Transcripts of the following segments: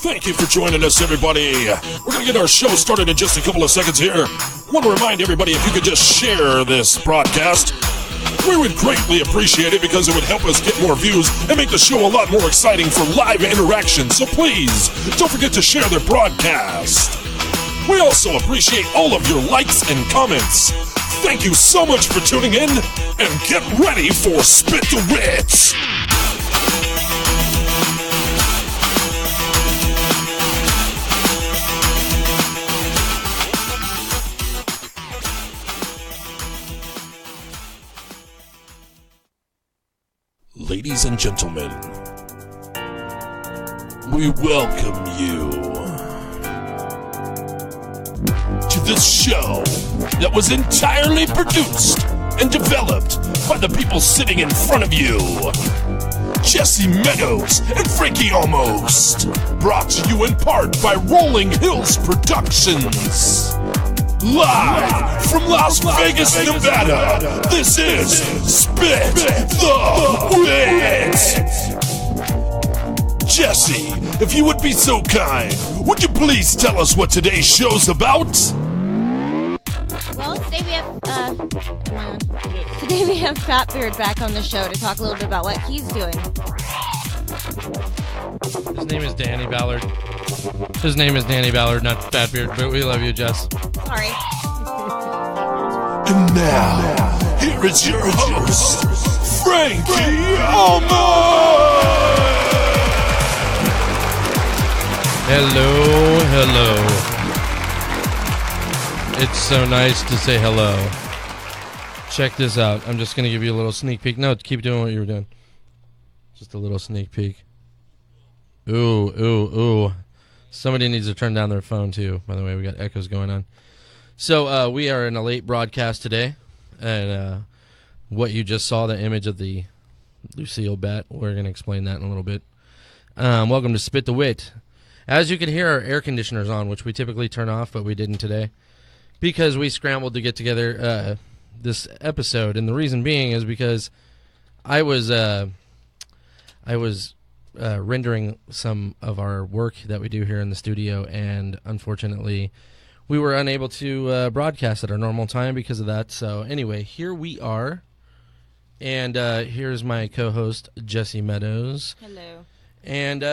Thank you for joining us, everybody. We're going to get our show started in just a couple of seconds here. I want to remind everybody, if you could just share this broadcast, we would greatly appreciate it because it would help us get more views and make the show a lot more exciting for live interaction. So please, don't forget to share the broadcast. We also appreciate all of your likes and comments. Thank you so much for tuning in, and get ready for Spit the Wit. Ladies and gentlemen, we welcome you to this show that was entirely produced and developed by the people sitting in front of you. Jessy, Meadows, and Frankie almost. Brought to you in part by Rolling Hills Productions. Live from Las Vegas, Nevada, this is Spit the Wit. Jessy, if you would be so kind, would you please tell us what today's show's about? Well, today we have Fatbeard back on the show to talk a little bit about what he's doing. His name is Danny Ballard. His name is Danny Ballard, not Fatbeard, but we love you, Jess. Sorry. And now, here is your host, Frankie Almost. Hello. It's so nice to say hello. Check this out. I'm just going to give you a little sneak peek. No, keep doing what you were doing. Just a little sneak peek. Ooh. Somebody needs to turn down their phone, too. By the way, we got echoes going on. So, we are in a late broadcast today. And what you just saw, the image of the Lucille bat, we're going to explain that in a little bit. Welcome to Spit the Wit. As you can hear, our air conditioner's on, which we typically turn off, but we didn't today, because we scrambled to get together this episode. And the reason being is because I was rendering some of our work that we do here in the studio, and unfortunately, we were unable to broadcast at our normal time because of that. So anyway, here we are, and here's my co-host, Jessy Meadows. Hello. And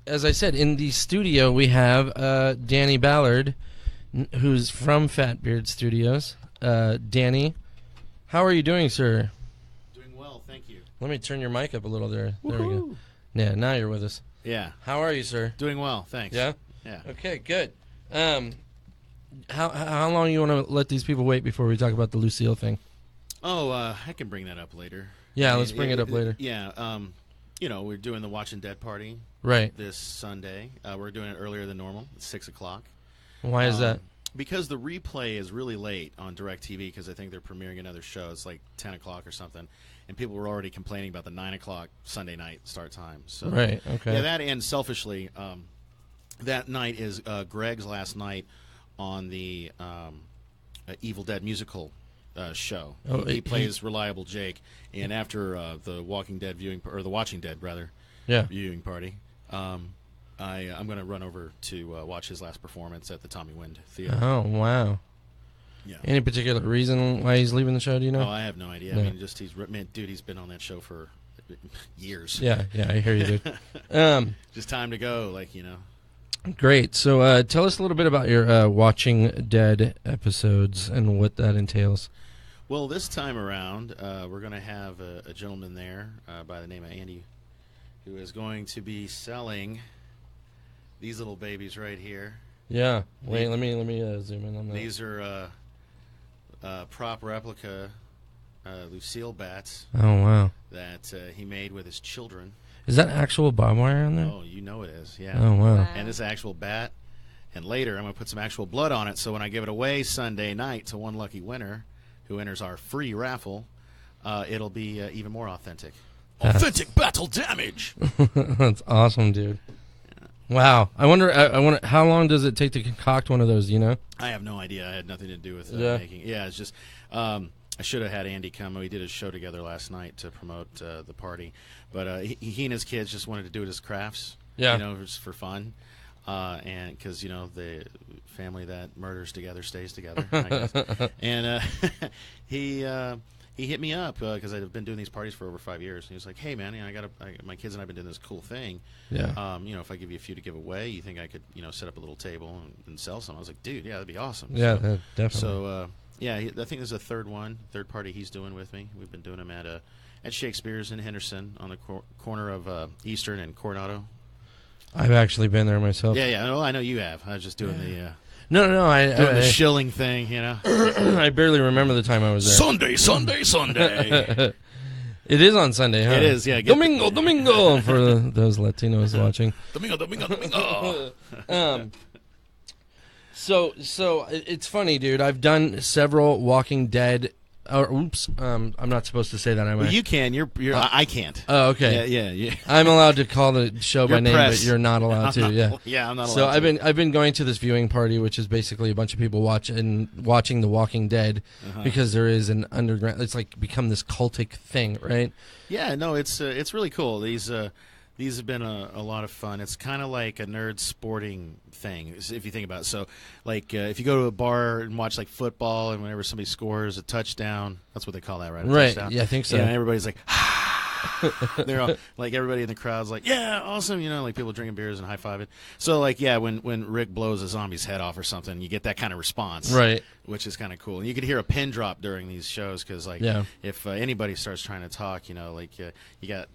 as I said, in the studio we have Danny Ballard, who's from Fatbeard Studios. Danny, how are you doing, sir? Doing well, thank you. Let me turn your mic up a little there. Woo-hoo. There we go. Yeah, now you're with us. Yeah. How are you, sir? Doing well, thanks. Yeah? Yeah. Okay, good. How long you want to let these people wait before we talk about the Lucille thing? Oh, I can bring that up later. Yeah, let's bring it up later. Yeah, we're doing the Watching Dead party Right. this Sunday. We're doing it earlier than normal. It's 6 o'clock. Why is that? Because the replay is really late on DirecTV because I think they're premiering another show. It's like 10 o'clock or something. And people were already complaining about the 9 o'clock Sunday night start time. So, Right, okay. Yeah, that and selfishly, that night is Greg's last night on the Evil Dead musical show. Oh, he plays Reliable Jake, and after the Walking Dead viewing, or the Watching Dead rather, viewing party, I'm going to run over to watch his last performance at the Tommy Wind Theater. Oh, wow. Yeah. Any particular reason why he's leaving the show, do you know? Oh, I have no idea. No. I mean, he's been on that show for years. Yeah, I hear you, dude. Just time to go, Great. So tell us a little bit about your Watching Dead episodes and what that entails. Well, this time around, we're going to have a gentleman there by the name of Andy, who is going to be selling these little babies right here. Yeah. Wait, let me zoom in on that. These are prop replica Lucille bats. Oh, wow. That he made with his children. Is that actual barbed wire on there? Oh, you know it is, yeah. Oh, wow. And this actual bat. And later, I'm going to put some actual blood on it, so when I give it away Sunday night to one lucky winner, who enters our free raffle, it'll be even more authentic. Authentic battle damage! That's awesome, dude. Yeah. Wow. I wonder, how long does it take to concoct one of those, do you know? I have no idea. I had nothing to do with making it. Yeah, it's just... I should have had Andy come. We did a show together last night to promote the party. But he and his kids just wanted to do it as crafts. Yeah. Just for fun. and because the family that murders together stays together, I guess. And he hit me up because I've been doing these parties for over 5 years. And he was like, "Hey man, my kids and I've been doing this cool thing. Yeah. If I give you a few to give away, you think I could set up a little table and sell some?" I was like, "Dude, yeah, that'd be awesome." Yeah, so, definitely. So I think there's a third party he's doing with me. We've been doing them at Shakespeare's in Henderson on the corner of Eastern and Coronado. I've actually been there myself. Yeah. Well, I know you have. I was just doing the No, doing the shilling thing, I barely remember the time I was there. Sunday. It is on Sunday, huh? It is, yeah. Domingo for those Latinos watching. Domingo. So it's funny, dude. I've done several Walking Dead. I'm not supposed to say that, am I? Well, you can. I can't. Oh, okay. Yeah. I'm allowed to call the show by name, press. but you're not allowed to. Yeah. Yeah, I'm not allowed. So to. I've been going to this viewing party, which is basically a bunch of people watching The Walking Dead, because there is an underground. It's like become this cultic thing, right? Yeah. No, it's really cool. These have been a lot of fun. It's kind of like a nerd sporting thing, if you think about it. So, like, if you go to a bar and watch, like, football, and whenever somebody scores a touchdown, that's what they call that, right? Touchdown. Yeah, I think so. Yeah, and everybody's like, they're all, like, everybody in the crowd's like, yeah, awesome, like people drinking beers and high-fiving. So, like, yeah, when Rick blows a zombie's head off or something, you get that kind of response. Right. Which is kind of cool. And you could hear a pin drop during these shows because, like, if anybody starts trying to talk, you got,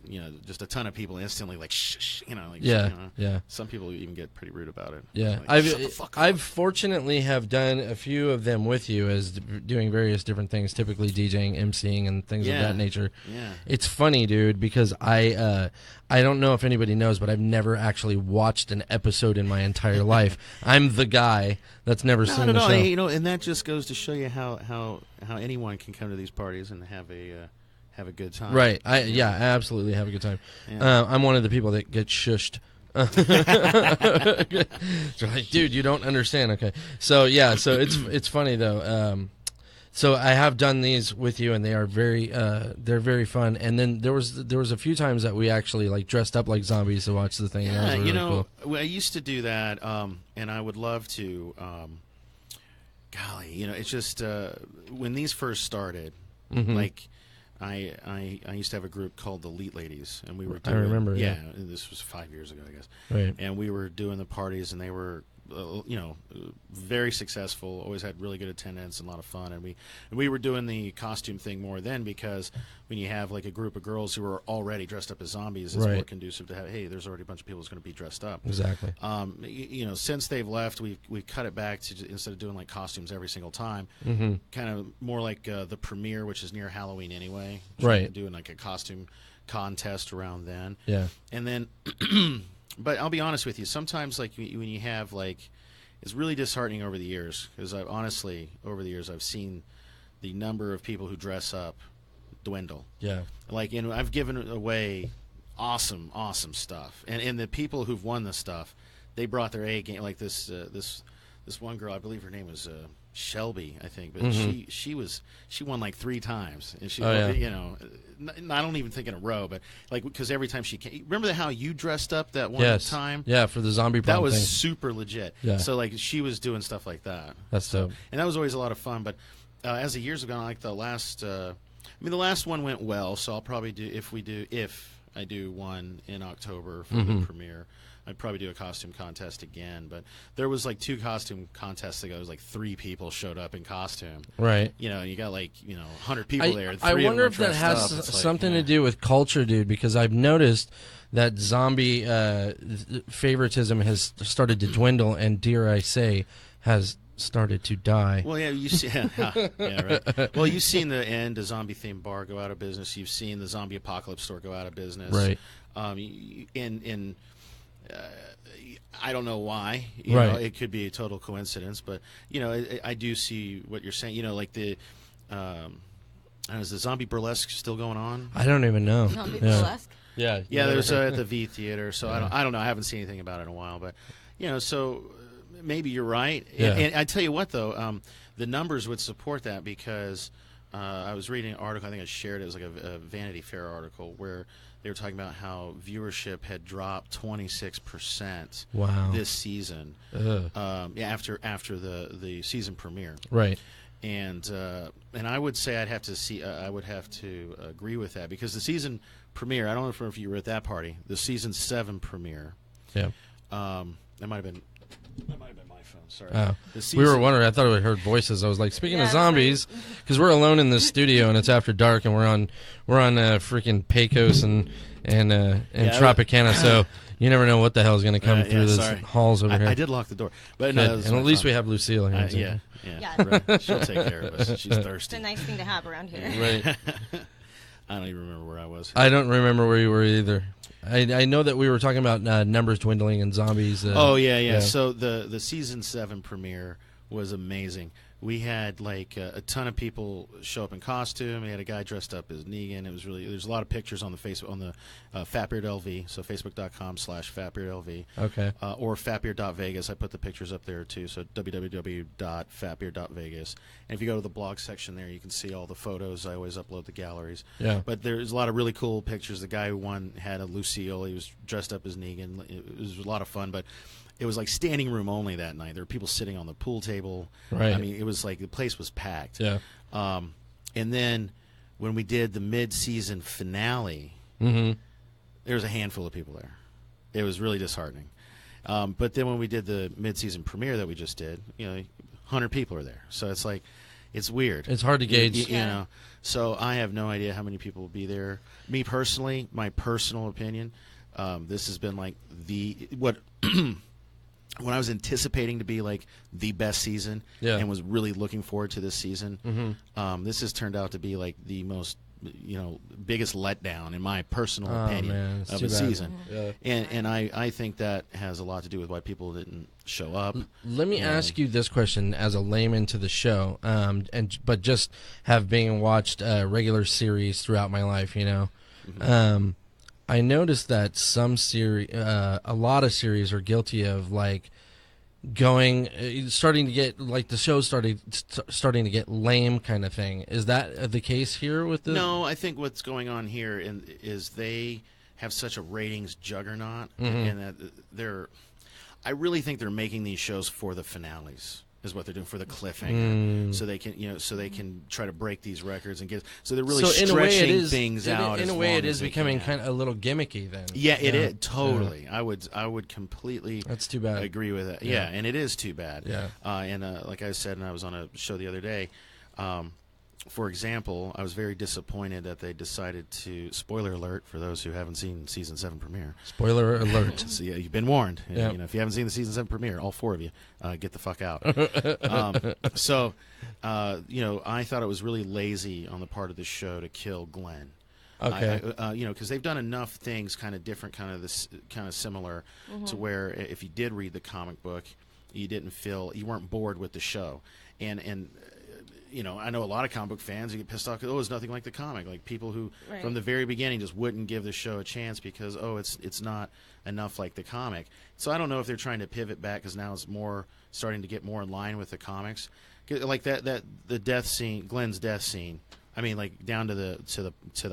just a ton of people instantly like, shh, Yeah. Some people even get pretty rude about it. Yeah. Like, shut the fuck up. I've fortunately have done a few of them with you as doing various different things, typically DJing, MCing, and things of that nature. Yeah. It's funny, dude, because I don't know if anybody knows, but I've never actually watched an episode in my entire life. I'm the guy that's never seen the show. And that just goes to show you how anyone can come to these parties and have a good time. Right. I absolutely have a good time. Yeah. I'm one of the people that get shushed. They're like, dude, you don't understand. Okay. So it's funny though. So I have done these with you, and they are they're very fun. And then there was a few times that we actually like dressed up like zombies to watch the thing. Yeah, that was really cool. I used to do that, and I would love to. Golly, it's just when these first started, like I used to have a group called the Elite Ladies, and we were doing, I remember. Yeah, this was 5 years ago, I guess. Right. And we were doing the parties, and they were very successful, always had really good attendance and a lot of fun, and we were doing the costume thing more then, because when you have like a group of girls who are already dressed up as zombies, it's more conducive to have, hey, there's already a bunch of people who's going to be dressed up. Exactly. Since they've left, we've cut it back to, instead of doing like costumes every single time, kind of more like the premiere, which is near Halloween anyway. Right. Doing like a costume contest around then. Yeah. And then but I'll be honest with you, sometimes like when you have like, it's really disheartening over the years, because over the years I've seen the number of people who dress up dwindle. Yeah. Like, I've given away awesome stuff, and the people who've won this stuff, they brought their A game. Like this one girl, I believe her name was Shelby, I think, but she won like 3 times, and she, I don't even think in a row, but like, because every time she came, remember how you dressed up that one time? Yeah, for the zombie prom that was thing. Super legit. Yeah. So like, she was doing stuff like that. That's dope. And that was always a lot of fun. But as the years have gone, like the last one went well. So I'll probably if I do one in October for the premiere, I'd probably do a costume contest again. But there was like 2 costume contests ago. It was like 3 people showed up in costume. Right. You got like 100 people there. I wonder if that has something to do with culture, dude. Because I've noticed that zombie favoritism has started to dwindle, and dare I say, has started to die. Well, yeah, you see, right. Well, you've seen the end, a zombie-themed bar go out of business. You've seen the zombie apocalypse store go out of business. Right. I don't know why. You know, it could be a total coincidence, but I do see what you're saying. Like the, is the zombie burlesque still going on? I don't even know. Zombie burlesque. Yeah. Yeah, there's at the V Theater. So I don't know. I haven't seen anything about it in a while, but so maybe you're right. Yeah. And I tell you what, though, the numbers would support that, because I was reading an article. I think I shared it. It was like a Vanity Fair article where they were talking about how viewership had dropped 26% this season. After the season premiere. Right. And I would say I would have to agree with that, because the season premiere, I don't know if you were at that party, the season 7 premiere. Yeah. That might have been my phone. Sorry. Oh. We were wondering. I thought we heard voices. I was like, speaking of zombies, because we're alone in this studio and it's after dark, and we're on freaking Pecos and Tropicana, so you never know what the hell is going to come through those halls over here. I did lock the door, but and at least we have Lucille here. Yeah. Right. She'll take care of us. She's thirsty. It's a nice thing to have around here. Right. I don't even remember where I was. I don't remember where you were either. I know that we were talking about numbers dwindling and zombies. Yeah. So the season 7 premiere was amazing. We had like a ton of people show up in costume. We had a guy dressed up as Negan. It was there's a lot of pictures on the Facebook on the Fatbeard LV. So facebook.com/FatbeardLV. Okay. Or fatbeard.vegas. I put the pictures up there too. So www.fatbeard.vegas. And if you go to the blog section there, you can see all the photos. I always upload the galleries. Yeah. But there's a lot of really cool pictures. The guy who won had a Lucille. He was dressed up as Negan. It was a lot of fun, but it was like standing room only that night. There were people sitting on the pool table. Right. I mean, it was like the place was packed. Yeah. And then when we did the mid-season finale, there was a handful of people there. It was really disheartening. But then when we did the mid-season premiere that we just did, 100 people are there. So it's like, it's weird. It's hard to gauge. You know. So I have no idea how many people will be there. Me personally, my personal opinion, this has been like when I was anticipating to be like the best season and was really looking forward to this season, this has turned out to be like the most, biggest letdown in my personal opinion of the season. Yeah. And I think that has a lot to do with why people didn't show up. Let me ask you this question as a layman to the show, but just have been watched regular series throughout my life, I noticed that some series, a lot of series are guilty of like starting to get like the show starting to get lame kind of thing. Is that the case here with the? No, I think what's going on here is they have such a ratings juggernaut, and that I really think they're making these shows for the finales. Is what they're doing, for the cliffhanger, so they can try to break these records and get. So they're really stretching things out. In a way, it is becoming kind of a little gimmicky then. Yeah, it is totally. Yeah. I would completely. That's too bad. Agree with that. Yeah, and it is too bad. Yeah. And like I said, and I was on a show the other day. For example, I was very disappointed that they decided to. Spoiler alert for those who haven't seen season 7 premiere. Spoiler alert. So you've been warned. Yeah. If you haven't seen the season 7 premiere, all 4 of you, get the fuck out. I thought it was really lazy on the part of the show to kill Glenn. Okay. Because they've done enough things, kind of different, kind of similar, to where if you did read the comic book, you weren't bored with the show, and. I know a lot of comic book fans who get pissed off because, it's nothing like the comic. Like people who, from the very beginning, just wouldn't give the show a chance because, it's not enough like the comic. So I don't know if they're trying to pivot back because now it's more starting to get more in line with the comics. Like the death scene, Glenn's death scene. I mean, like down to the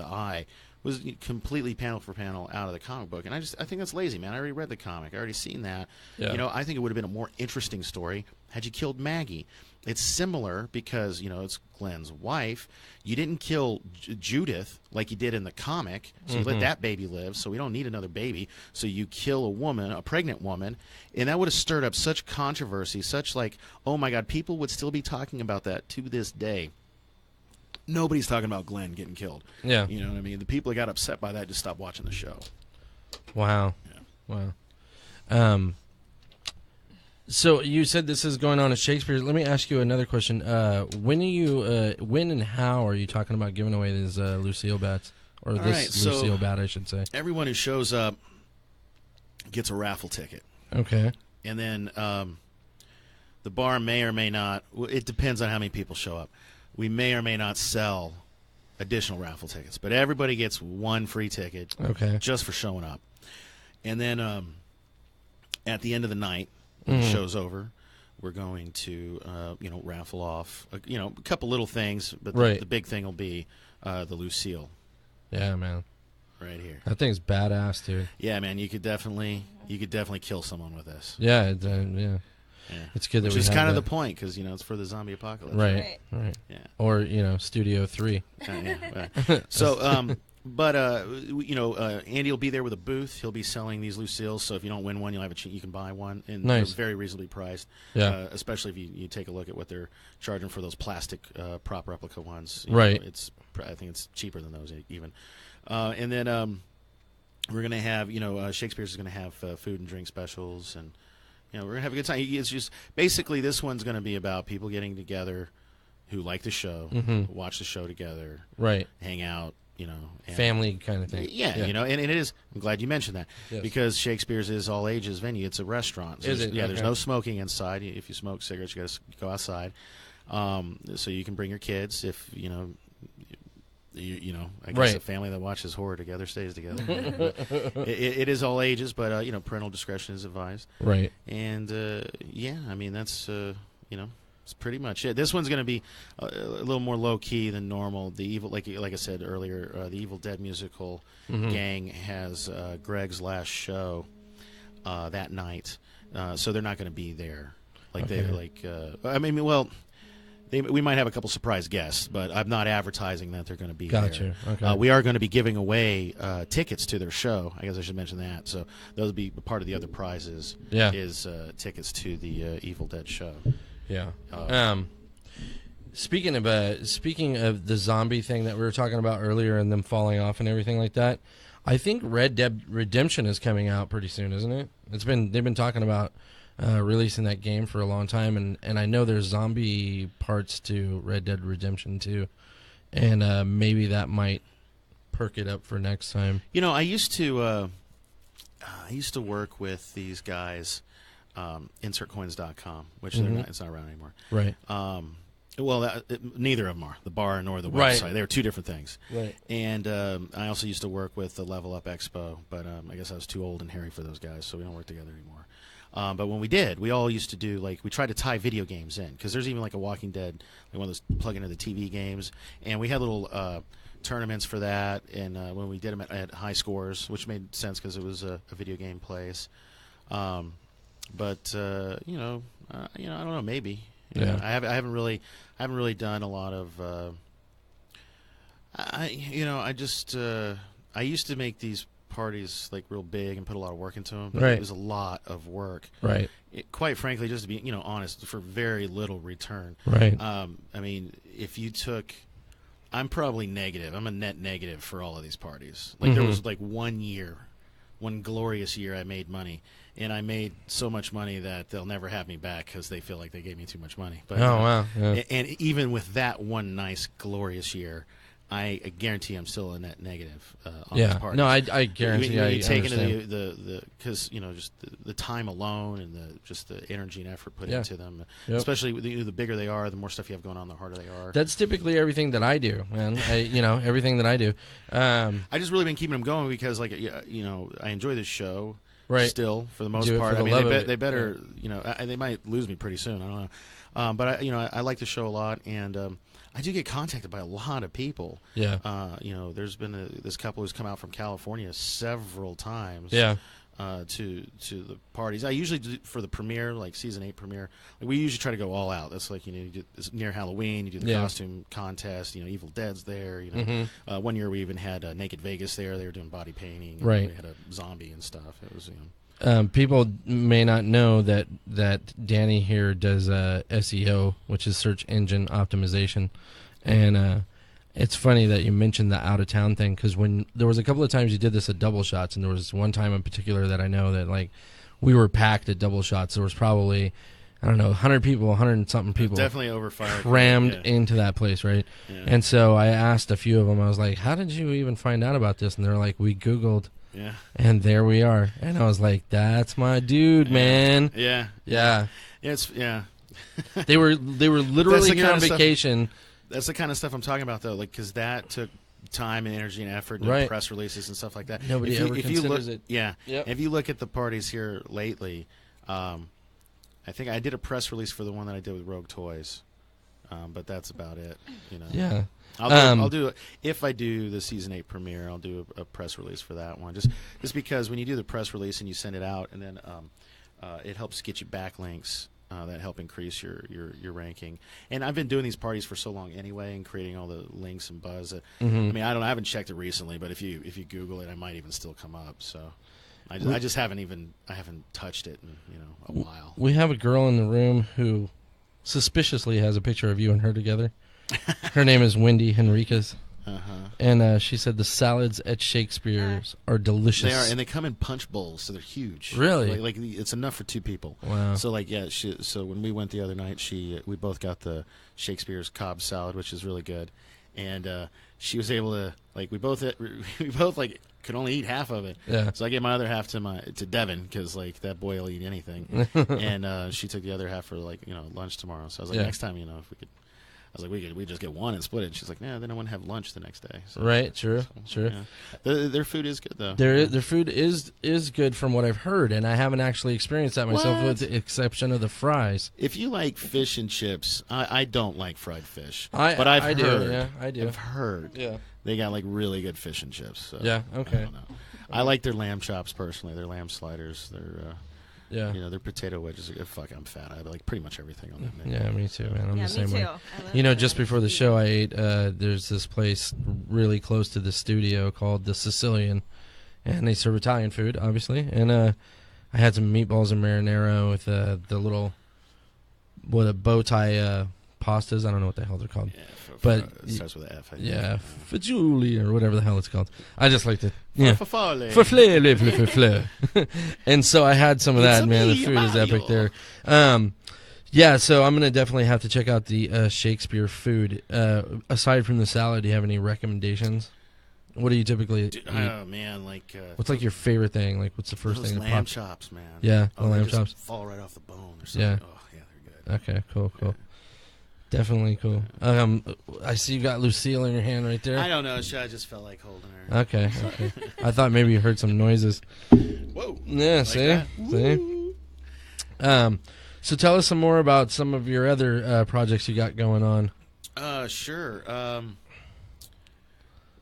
eye was completely panel for panel out of the comic book, and I think that's lazy, man. I already read the comic. I already seen that. Yeah. I think it would have been a more interesting story had you killed Maggie. It's similar because, it's Glenn's wife. You didn't kill Judith like you did in the comic, so you let that baby live, so we don't need another baby. So you kill a pregnant woman, and that would have stirred up such controversy, such like, oh my God, people would still be talking about that to this day. Nobody's talking about Glenn getting killed. Yeah. You know what I mean? The people that got upset by that just stopped watching the show. Wow. Yeah. Wow. So you said this is going on at Shakespeare. Let me ask you another question. When and how are you talking about giving away these Lucille bats? Or Lucille bat, I should say. Everyone who shows up gets a raffle ticket. Okay. And then the bar may or may not, it depends on how many people show up. We may or may not sell additional raffle tickets. But everybody gets one free ticket just for showing up. And then at the end of the night, when the show's over, we're going to raffle off a couple little things, but Right. the big thing will be the Lucille Yeah, man. right here. That thing's badass, dude. Yeah, man, you could definitely kill someone with this. Yeah, Yeah. it's good that Which we is have kind of that. the point, because it's for the zombie apocalypse. Right. Yeah. Or Studio 3. So, but Andy will be there with a booth. He'll be selling these Lucilles. So if you don't win one, you'll have you can buy one, and Nice. they're very reasonably priced. Yeah. Especially if you take a look at what they're charging for those plastic prop replica ones. Right. I think it's cheaper than those even. And then we're gonna have Shakespeare's is gonna have food and drink specials, and we're gonna have a good time. It's just basically this one's gonna be about people getting together who like the show, watch the show together, Right. hang out, and Family kind of thing. Yeah, and it is. I'm glad you mentioned that, Yes. because Shakespeare's is all ages venue. It's a restaurant. So Is it? Yeah, there's Okay. no smoking inside. If you smoke cigarettes, you got to go outside. So you can bring your kids. If I guess Right. a family that watches horror together stays together. it is all ages, but parental discretion is advised. Right. And that's it's pretty much it. This one's going to be a little more low key than normal. The evil, like I said earlier, the Evil Dead musical gang has Greg's last show that night, so they're not going to be there. We might have a couple surprise guests, but I'm not advertising that they're going to be Gotcha. there. Okay. We are going to be giving away tickets to their show. I guess I should mention that. So those will be part of the other prizes. Yeah. Is tickets to the Evil Dead show. Yeah. Speaking of the zombie thing that we were talking about earlier and them falling off and everything like that, I think Red Dead Redemption is coming out pretty soon, isn't it? They've been talking about releasing that game for a long time, and I know there's zombie parts to Red Dead Redemption too, and maybe that might perk it up for next time. I used to work with these guys. InsertCoins.com, which it's not around anymore. Right. Neither of them are, the bar nor the website. Right. They were two different things. Right. And I also used to work with the Level Up Expo, but I guess I was too old and hairy for those guys, so we don't work together anymore. But when we did, we all used to do, we tried to tie video games in, because there's even a Walking Dead, one of those plug into the TV games, and we had little tournaments for that, and when we did them at high scores, which made sense because it was a video game place. But I don't know. Maybe. Yeah. I haven't really done a lot of. I used to make these parties real big and put a lot of work into them. But Right. It was a lot of work. Right. Quite frankly, just to be honest, for very little return. Right. If you took. I'm probably negative. I'm a net negative for all of these parties. There was 1 year, one glorious year I made money. And I made so much money that they'll never have me back because they feel like they gave me too much money. But, wow. Yeah. And even with that one nice, glorious year, I guarantee I'm still a net negative on these parties. No, I guarantee. You I take understand. into the because just the time alone and the energy and effort put into them, Yep. especially the bigger they are, the more stuff you have going on, the harder they are. That's typically everything that I do, man. Everything that I do. I just really been keeping them going because I enjoy this show. Right. Still, for the most Do it part. for the love of it. They better, they might lose me pretty soon. I don't know. But I like the show a lot, and I do get contacted by a lot of people. Yeah. There's been this couple who's come out from California several times. Yeah. To the parties. I usually do for the premiere, season 8 premiere. We usually try to go all out. That's it's near Halloween. You do the costume contest. Evil Dead's there. 1 year we even had Naked Vegas there. They were doing body painting. Right. We had a zombie and stuff. It was People may not know that Danny here does SEO, which is search engine optimization, and it's funny that you mentioned the out of town thing, because when there was a couple of times you did this at Double Shots, and there was one time in particular that I know that we were packed at Double Shots. There was probably 100 people, 100 and something people, definitely over 5 crammed into that place, right? Yeah. And so I asked a few of them. I was like, "How did you even find out about this?" And they're like, "We Googled." Yeah. And there we are. And I was like, "That's my dude, man." Yeah. Yeah. Yeah. They were literally the here kind on of stuff- vacation. That's the kind of stuff I'm talking about, though, because that took time and energy and effort and Right. press releases and stuff like that. Nobody ever considers it. Yeah. Yep. If you look at the parties here lately, I think I did a press release for the one that I did with Rogue Toys, but that's about it. Yeah. I'll do if I do the season 8 premiere. I'll do a press release for that one. Just because when you do the press release and you send it out, and then it helps get you backlinks that help increase your ranking. And I've been doing these parties for so long anyway, and creating all the links and buzz. I mean, I haven't checked it recently, but if you Google it, I might even still come up. So I just haven't touched it in a while. We have a girl in the room who suspiciously has a picture of you and her together. Her name is Wendy Henriquez. And she said the salads at Shakespeare's are delicious. They are, and they come in punch bowls, so they're huge. Really? Like it's enough for 2 people. Wow. So so when we went the other night, we both got the Shakespeare's Cobb salad, which is really good, and she was able to we both could only eat half of it. Yeah. So I gave my other half to Devin because that boy will eat anything, and she took the other half for lunch tomorrow. So I was like, next time, if we could. I was like, we just get one and split it. And she's like, no, then I want to have lunch the next day. So, right, sure. Yeah. Their food is good, though. Their food is good from what I've heard, and I haven't actually experienced that myself with the exception of the fries. If you like fish and chips, I don't like fried fish. But I've heard. Yeah, I do. I've heard. Yeah. They got really good fish and chips. So yeah, okay. I don't know. I like their lamb chops personally. Their lamb sliders. Their their potato wedges. I'm fat. I like pretty much everything on that menu. Yeah, me too, man. I'm the same me way. too. Just before the show, I ate. There's this place really close to the studio called the Sicilian, and they serve Italian food, obviously. And I had some meatballs and marinara with the little a bow tie pastas. I don't know what the hell they're called. Yeah, but it starts with an F. I think. Yeah, fagioli or whatever the hell it's called. I just like to Farfalle. And so I had some of that, man. The food is epic there. So I'm gonna definitely have to check out the Shakespeare food. Aside from the salad, do you have any recommendations? What do you typically eat? Oh man, what's your favorite thing? What's the first thing that lamb pops? chops, man. Yeah, the lamb just chops fall right off the bone or something. Yeah. Oh yeah, they're good. Okay, cool. Definitely cool. I see you got Lucille in your hand right there. I don't know. I just felt like holding her. Okay. I thought maybe you heard some noises. Whoa. Yeah, see? So tell us some more about some of your other projects you got going on. Sure.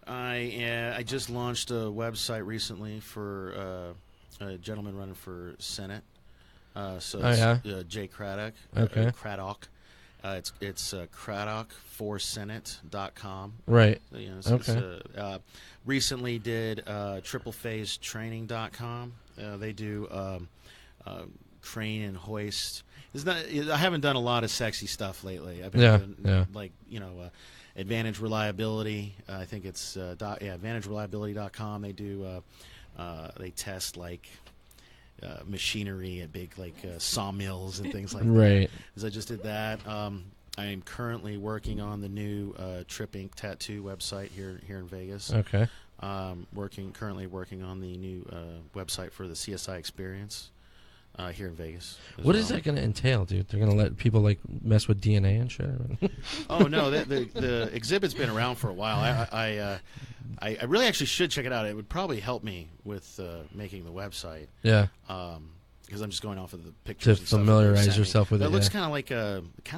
I just launched a website recently for a gentleman running for Senate. Jay Craddock. Okay. Craddock. It's craddock4senate.com. Right. Recently did triplephasetraining.com. They do crane and hoist. I haven't done a lot of sexy stuff lately. I've been doing, Advantage Reliability. I think it's advantagereliability.com. They do they test machinery at big sawmills and things like that. Right. So I just did that. I am currently working on the new Trip Ink tattoo website here in Vegas. Okay. Currently working on the new website for the CSI Experience here in Vegas. What is that going to entail, dude? They're going to let people mess with DNA and shit? Oh no, the exhibit's been around for a while. I really actually should check it out. It would probably help me with making the website. Yeah. Because I'm just going off of the pictures. To familiarize yourself with it. It looks kind of like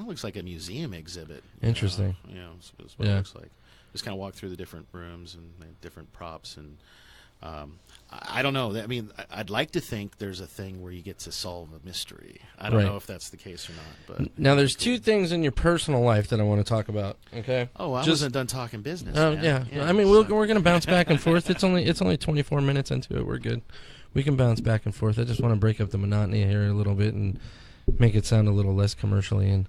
looks like a museum exhibit. Interesting. That's what it looks like. Just kind of walk through the different rooms and the different props and. I don't know. I mean, I'd like to think there's a thing where you get to solve a mystery. I don't know if that's the case or not. But now, there's two things in your personal life that I want to talk about. Okay. Oh, I wasn't done talking business. Yeah. I mean, we're going to bounce back and forth. It's only 24 minutes into it. We're good. We can bounce back and forth. I just want to break up the monotony here a little bit and make it sound a little less commercially and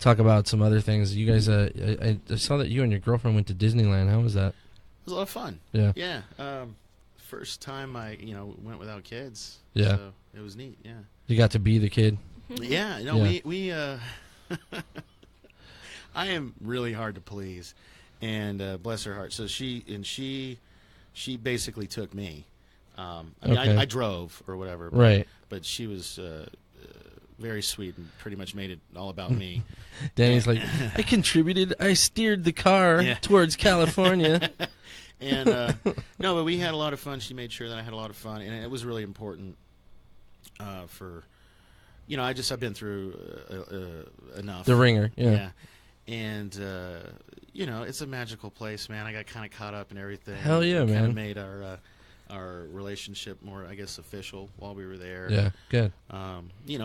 talk about some other things. You guys, I saw that you and your girlfriend went to Disneyland. How was that? It was a lot of fun. Yeah. Yeah. First time I went without kids. Yeah. So it was neat. Yeah. You got to be the kid. Yeah. We I am really hard to please, and bless her heart. So she basically took me. I mean, I drove or whatever. Right. But she was very sweet and pretty much made it all about me. Danny's like, I contributed. I steered the car towards California. And no, but we had a lot of fun. She made sure that I had a lot of fun, and it was really important for I've been through enough. The ringer, yeah. And it's a magical place, man. I got kind of caught up in everything. Hell yeah, man. Kind of made our relationship more, I guess, official while we were there. Yeah, good. I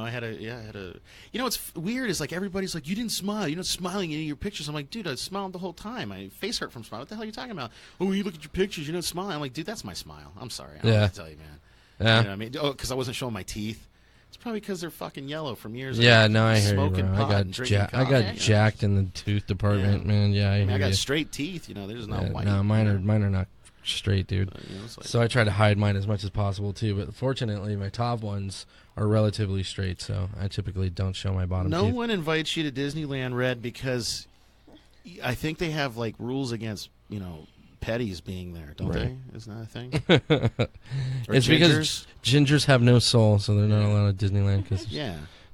had a. What's weird is like everybody's like, you didn't smile. You're not smiling in your pictures. I'm like, dude, I smiled the whole time. My face hurt from smiling. What the hell are you talking about? Oh, when you look at your pictures, you're not smiling. I'm like, dude, that's my smile. I'm sorry. I don't know what to tell you, man. Yeah. You know what I mean? Oh, because I wasn't showing my teeth. It's probably because they're fucking yellow from years ago. Yeah, no, I hear you, smoking bro. pot and drinking coffee, I got jacked in the tooth department, man. Yeah, I got you. straight teeth. They're just not white. No, mine are not straight, dude. So I try to hide mine as much as possible too. But fortunately, my top ones are relatively straight, so I typically don't show my bottom teeth. No one invites you to Disneyland, Red, because I think they have like rules against petties being there, don't they? Isn't that a thing? It's because gingers have no soul, so they're not allowed at Disneyland because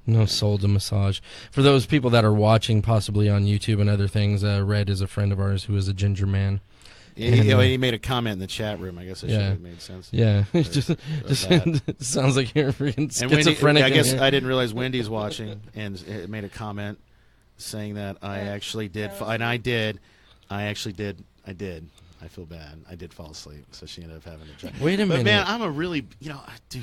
no soul to massage. For those people that are watching, possibly on YouTube and other things, Red is a friend of ours who is a ginger man. He made a comment in the chat room. I guess it should have made sense. Yeah, just sounds like you're freaking schizophrenic. I guess I didn't realize Wendy's watching, and it made a comment saying that I actually did, and I did. I feel bad. I did fall asleep, so she ended up having to check. Wait a minute. But man, I'm a really, dude,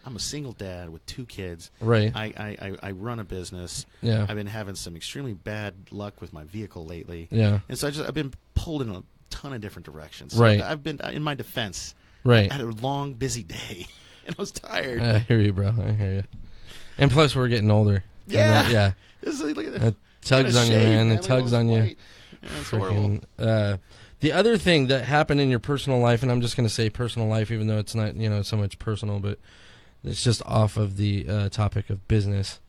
I'm a single dad with 2 kids. Right. I run a business. Yeah. I've been having some extremely bad luck with my vehicle lately. Yeah. And so I've been pulled in a ton of different directions. So right. I've been, in my defense, right. I had a long, busy day, and I was tired. I hear you, bro. I hear you. And plus, we're getting older. Yeah. Yeah. Look at it tugs on you, man. It tugs on you. Yeah, it's horrible. The other thing that happened in your personal life, and I'm just going to say personal life, even though it's not so much personal, but it's just off of the topic of business,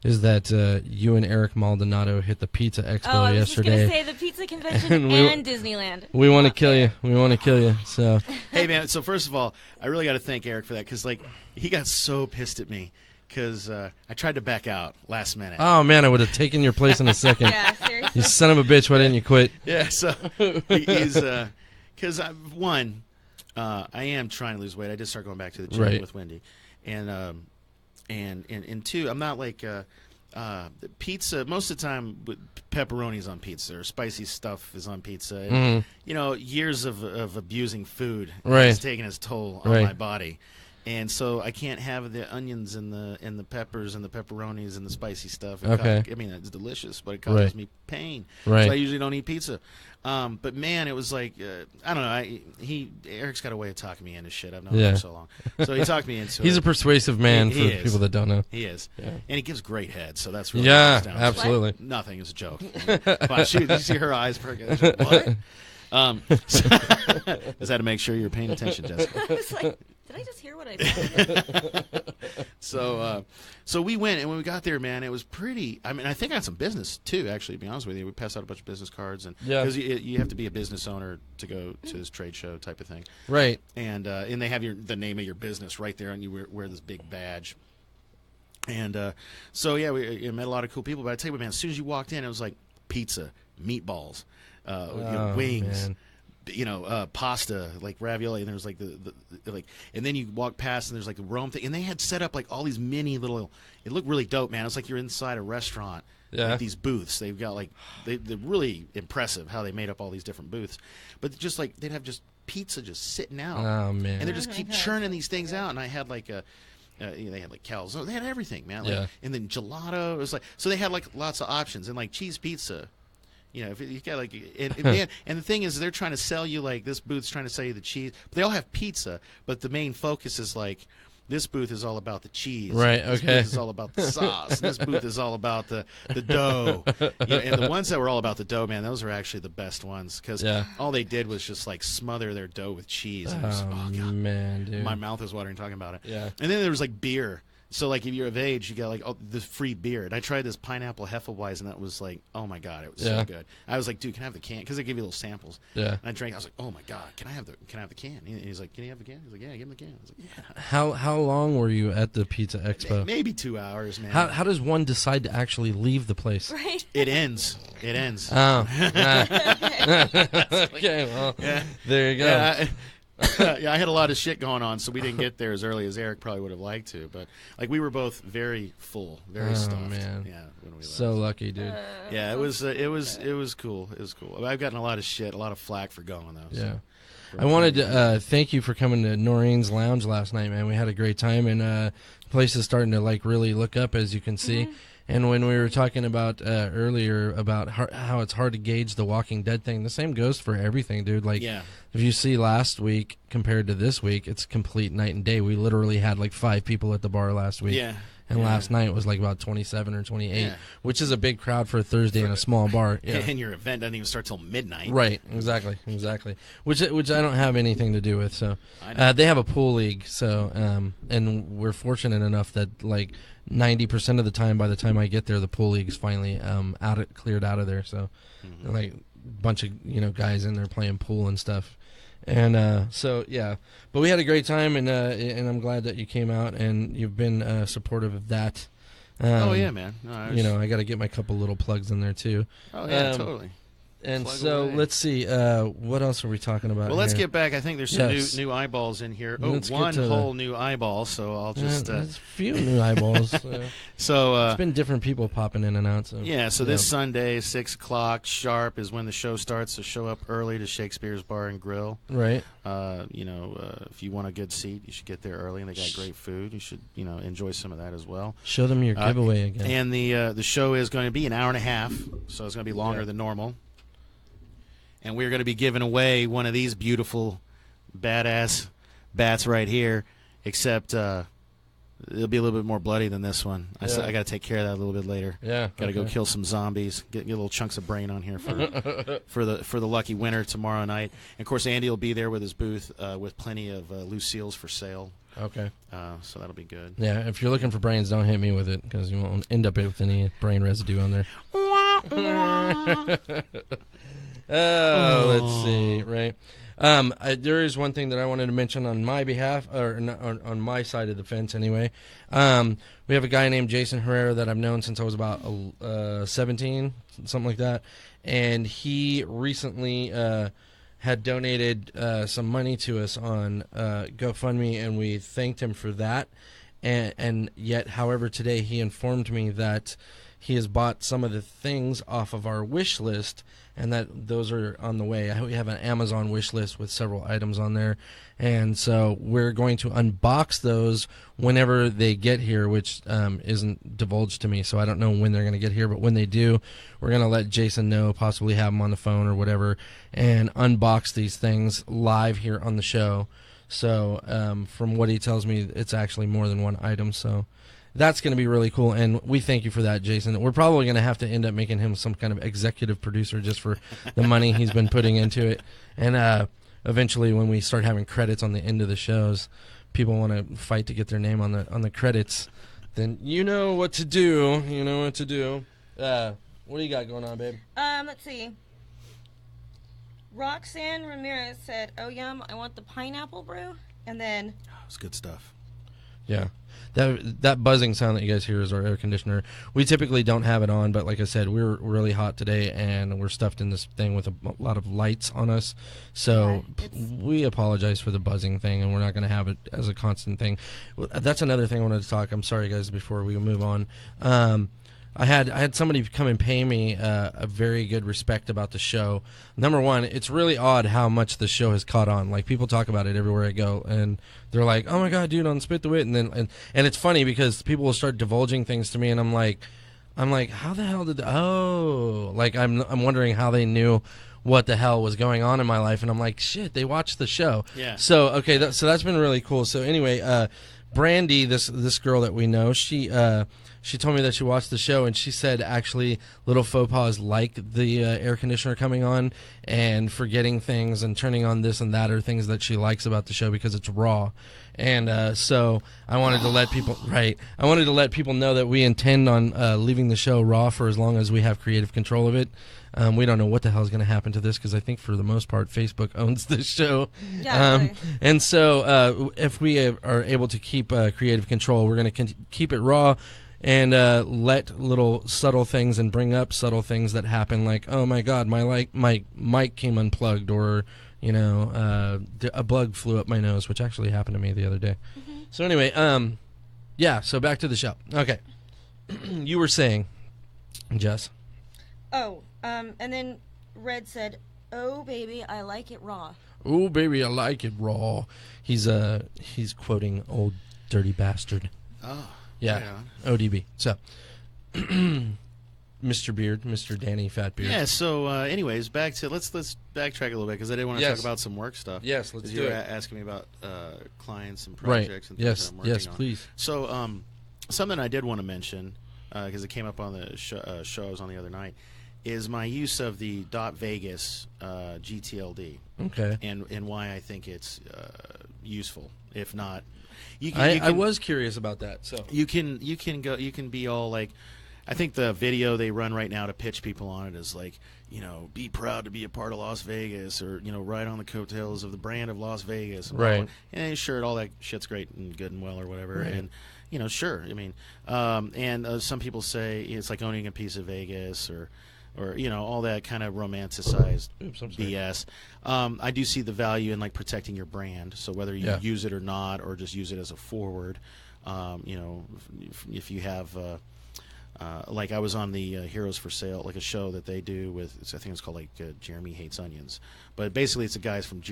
is that you and Eric Maldonado hit the Pizza Expo yesterday. I was just going to say the pizza convention and Disneyland. We want to kill you. We want to kill you. So hey, man. So first of all, I really got to thank Eric for that because he got so pissed at me. Because I tried to back out last minute. Oh, man, I would have taken your place in a second. Yeah, seriously. You son of a bitch, why didn't you quit? Yeah, so he's because I am trying to lose weight. I did start going back to the gym with Wendy. And 2, I'm not like pizza. Most of the time, pepperoni's on pizza or spicy stuff is on pizza. And, years of abusing food has taken its toll on my body. And so I can't have the onions and the peppers and the pepperonis and the spicy stuff. It's delicious, but it causes me pain. Right. So I usually don't eat pizza. But man, it was like I don't know. Eric's got a way of talking me into shit. I've known him for so long. So he talked me into it. He's a persuasive man for people that don't know. He is. Yeah. And he gives great head, so that's really absolutely. Nothing is a joke. But you see her eyes perking. What? Just had to make sure you're paying attention, Jessica. I was like, did I just hear what I said? So we went, and when we got there, man, it was pretty. I mean, I think I had some business too. Actually, to be honest with you, we passed out a bunch of business cards, and because you have to be a business owner to go to this trade show type of thing, right? And they have the name of your business right there, and you wear this big badge. And we met a lot of cool people. But I tell you what, man, as soon as you walked in, it was like pizza, meatballs, wings. Man. Pasta, like ravioli, and there was like and then you walk past and there's like a Rome thing, and they had set up like all these mini little. It looked really dope, man. It's like you're inside a restaurant. Yeah. With these booths, they've got like they're really impressive how they made up all these different booths, but just like they'd have just pizza just sitting out. Oh man! And they just keep churning these things out, and I had like a. They had like calzones. They had everything, man. And then gelato. It was like so they had like lots of options and like cheese pizza. If you got like, and the thing is, they're trying to sell you like this booth's trying to sell you the cheese. But they all have pizza, but the main focus is like this booth is all about the cheese. Right. This booth is all about the sauce. This booth is all about the dough. And the ones that were all about the dough, man, those are actually the best ones because all they did was just like smother their dough with cheese. And oh God. Man, dude, my mouth is watering talking about it. Yeah. And then there was like beer. So, like, if you're of age, you got, like, this free beer. And I tried this pineapple Hefeweizen, and that was, like, oh, my God, it was so good. I was like, dude, can I have the can? Because they give you little samples. Yeah. And I drank. I was like, oh, my God, can I have the can? And he's like, can you have the can? He's like, yeah, give him the can. I was like, yeah. How long were you at the Pizza Expo? Maybe 2 hours, man. How does one decide to actually leave the place? Right. It ends. Oh. Okay, well, there you go. Yeah, Yeah, I had a lot of shit going on, so we didn't get there as early as Eric probably would have liked to. But like we were both very full, very stuffed. Man. Yeah, when we So left. lucky, dude. Yeah, it was cool. It was cool. I've gotten a lot of shit, a lot of flack for going though. Yeah. So. I wanted to thank you for coming to Noreen's Lounge last night, man. We had a great time, and the place is starting to like really look up, as you can see. And when we were talking about earlier about how it's hard to gauge the Walking Dead thing, the same goes for everything, dude. Like, if you see last week compared to this week, it's complete night and day. We literally had like 5 people at the bar last week. Yeah. And last night was like about 27 or 28, which is a big crowd for a Thursday in a small bar. Yeah. And your event doesn't even start till midnight. Right, exactly. Which I don't have anything to do with. So they have a pool league. So and we're fortunate enough that like 90% of the time, by the time I get there, the pool league's finally cleared out of there. So like a bunch of guys in there playing pool and stuff. And so yeah, but we had a great time, and I'm glad that you came out and you've been supportive of that. Oh yeah, man. No, I got to get my couple little plugs in there too. Oh yeah, totally. And Plug so away. let's see, what else are we talking about? Well, let's here? get back. I think there's some new eyeballs in here. Oh, Let's one get to whole new eyeball. So I'll just. there's a few new eyeballs. So it's been different people popping in and out. So yeah. So this Sunday, 6 o'clock sharp is when the show starts. So show up early to Shakespeare's Bar and Grill. Right. If you want a good seat, you should get there early, and they got great food. You should enjoy some of that as well. Show them your giveaway again. And the show is going to be an hour and a half, so it's going to be longer than normal. And we're going to be giving away one of these beautiful, badass bats right here, except it'll be a little bit more bloody than this one. I got to take care of that a little bit later. Yeah. Got to go kill some zombies. Get little chunks of brain on here for the lucky winner tomorrow night. And, of course, Andy will be there with his booth with plenty of Lucille's for sale. Okay. So that'll be good. Yeah, if you're looking for brains, don't hit me with it because you won't end up with any brain residue on there. Let's see, right? There is one thing that I wanted to mention on my behalf, or on my side of the fence anyway. We have a guy named Jason Herrera that I've known since I was about 17, something like that. And he recently had donated some money to us on GoFundMe, and we thanked him for that. And yet, however, today he informed me that he has bought some of the things off of our wish list, and that those are on the way. We have an Amazon wish list with several items on there, and so we're going to unbox those whenever they get here, which isn't divulged to me, so I don't know when they're going to get here, but when they do, we're going to let Jason know, possibly have him on the phone or whatever, and unbox these things live here on the show. So from what he tells me, it's actually more than one item, so that's going to be really cool, and we thank you for that, Jason. We're probably going to have to end up making him some kind of executive producer just for the money he's been putting into it. And eventually, when we start having credits on the end of the shows, people want to fight to get their name on the credits. Then you know what to do. You know what to do. What do you got going on, babe? Let's see. Roxanne Ramirez said, "Oh yum, I want the pineapple brew," and then It's good stuff. Yeah. That buzzing sound that you guys hear is our air conditioner. We typically don't have it on, but like I said, we're really hot today, and we're stuffed in this thing with a lot of lights on us. So we apologize for the buzzing thing, and we're not going to have it as a constant thing. That's another thing I wanted to talk. I'm sorry, guys, before we move on. I had somebody come and pay me a very good respect about the show. Number one, it's really odd how much the show has caught on. Like, people talk about it everywhere I go, and they're like, "Oh my god, dude, on Spit the Wit," and it's funny because people will start divulging things to me, and I'm like, how the hell did? I'm wondering how they knew what the hell was going on in my life, and I'm like, shit, they watched the show. Yeah. So okay, so that's been really cool. So anyway, Brandy, this girl that we know, she told me that she watched the show, and she said actually Little Faux Pas like the air conditioner coming on and forgetting things and turning on this and that are things that she likes about the show because it's raw. And so I wanted to let people know that we intend on leaving the show raw for as long as we have creative control of it. We don't know what the hell is going to happen to this because I think for the most part Facebook owns this show. Yeah, and so if we are able to keep creative control, we're going to keep it raw and let little subtle things and bring up subtle things that happen, like, oh my god, my mic came unplugged, or A bug flew up my nose, which actually happened to me the other day. Mm-hmm. So anyway, yeah. So back to the show. Okay, you were saying, Jess. Oh, and then Red said, "Oh baby, I like it raw." Oh baby, I like it raw. He's quoting Old Dirty Bastard. Oh, Yeah, ODB. So, Mr. Beard, Mr. Danny Fatbeard. Yeah. So, anyways, back to let's backtrack a little bit because I did want to Yes. talk about some work stuff. Yes, let's 'Cause do you were it. asking me about clients and Right. projects and things Yes. that I'm working Yes. on. Please. So, something I did want to mention because it came up on the show I was on the other night is my use of the .Vegas GTLD Okay. and why I think it's useful. If not, I was curious about that. So you can be all like, I think the video they run right now to pitch people on it is like, be proud to be a part of Las Vegas, or ride on the coattails of the brand of Las Vegas, and Right. And sure, all that shit's great and good and well or whatever, Right. and sure, I mean, and some people say it's like owning a piece of Vegas or all that kind of romanticized Oops, I'm sorry. BS. I do see the value in like protecting your brand. So whether you Yeah. use it or not, or just use it as a forward, if you have, like I was on the Heroes for Sale, like a show that they do with, I think it's called like Jeremy Hates Onions, but basically it's the guys from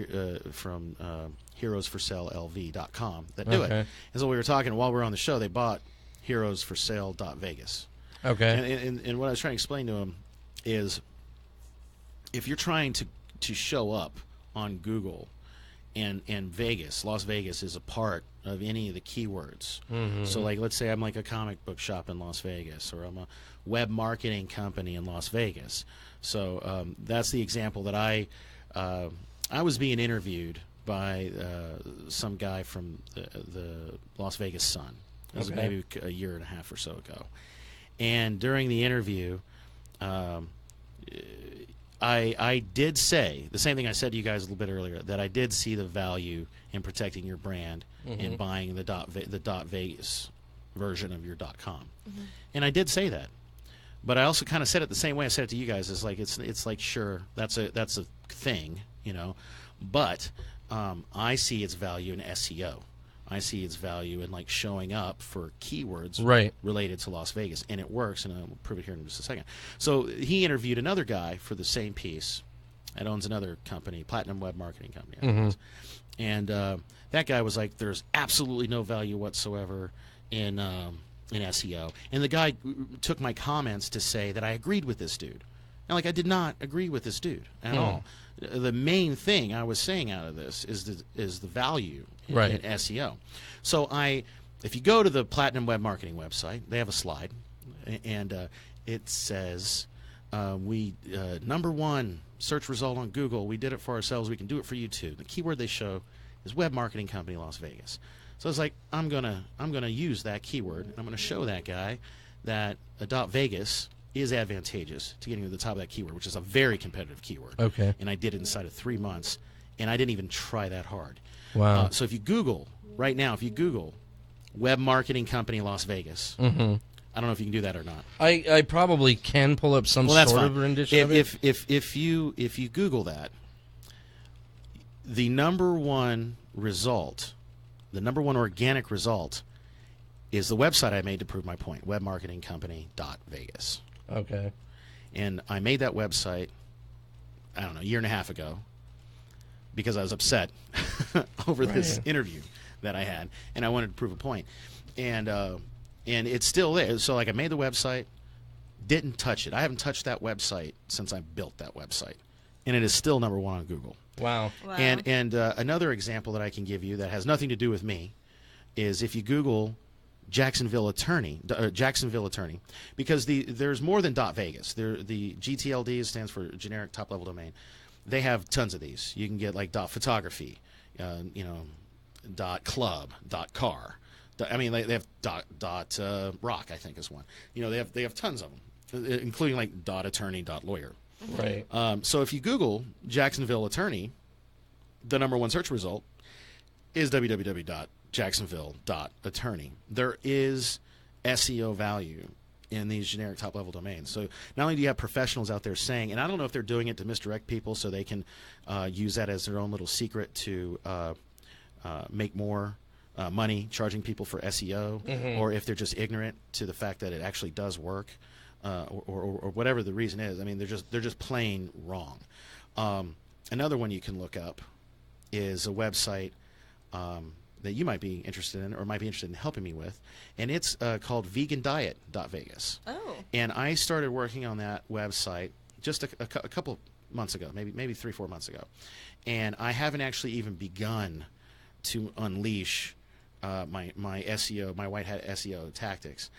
heroesforsale.lv.com that do it. Okay. And so we were talking while we were on the show, they bought heroesforsale.vegas. Okay. And what I was trying to explain to him is, if you're trying to show up on Google, and Las Vegas is a part of any of the keywords. Mm-hmm. So like, let's say I'm like a comic book shop in Las Vegas, or I'm a web marketing company in Las Vegas. So that's the example that I was being interviewed by some guy from the Las Vegas Sun. It was Okay. maybe a year and a half or so ago. And during the interview, I did say the same thing I said to you guys a little bit earlier, that I did see the value in protecting your brand and buying the .Vegas version of your .com. And I did say that. But I also kind of said it the same way I said it to you guys. It's like it's like, sure, that's a thing, but I see its value in SEO. I see its value in like showing up for keywords Right. related to Las Vegas, and it works, and I'll prove it here in just a second. So he interviewed another guy for the same piece that owns another company, Platinum Web Marketing Company, I think it is. And that guy was like, there's absolutely no value whatsoever in SEO. And the guy took my comments to say that I agreed with this dude. And like, I did not agree with this dude at all. The main thing I was saying out of this is the value in Right. SEO. So if you go to the Platinum Web Marketing website, they have a slide, and it says, number one search result on Google. We did it for ourselves. We can do it for you too. The keyword they show is Web Marketing Company Las Vegas. So it's like, I'm gonna use that keyword, and I'm gonna show that guy that a .Vegas is advantageous to getting to the top of that keyword, which is a very competitive keyword. Okay. And I did it inside of 3 months, and I didn't even try that hard. Wow. So if you Google right now, Web Marketing Company Las Vegas, I don't know if you can do that or not. I probably can pull up some Well, sort that's of fine. rendition of it. If you Google that, the number one result, the number one organic result, is the website I made to prove my point, webmarketingcompany.vegas. Okay. And I made that website, I don't know, a year and a half ago, because I was upset over this interview that I had, and I wanted to prove a point. And it's still there. So like, I made the website, didn't touch it. I haven't touched that website since I built that website, and it is still number one on Google. Wow. Wow. And another example that I can give you that has nothing to do with me is if you Google Jacksonville attorney, because there's more than .Vegas. The GTLD stands for generic top level domain. They have tons of these. You can get like .photography, .club, .car. I mean, they have .rock, I think is one. They have tons of them, including like .attorney, .lawyer. Right. So if you Google Jacksonville attorney, the number one search result is www.jacksonville.attorney. There is SEO value in these generic top-level domains. So not only do you have professionals out there saying, and I don't know if they're doing it to misdirect people so they can use that as their own little secret to make more money charging people for SEO, or if they're just ignorant to the fact that it actually does work, or whatever the reason is. I mean, they're just plain wrong. Another one you can look up is a website that you might be interested in, or might be interested in helping me with, and it's called vegandiet.vegas. Oh. And I started working on that website just a couple months ago, maybe 3-4 months ago, and I haven't actually even begun to unleash my SEO, my white hat SEO tactics.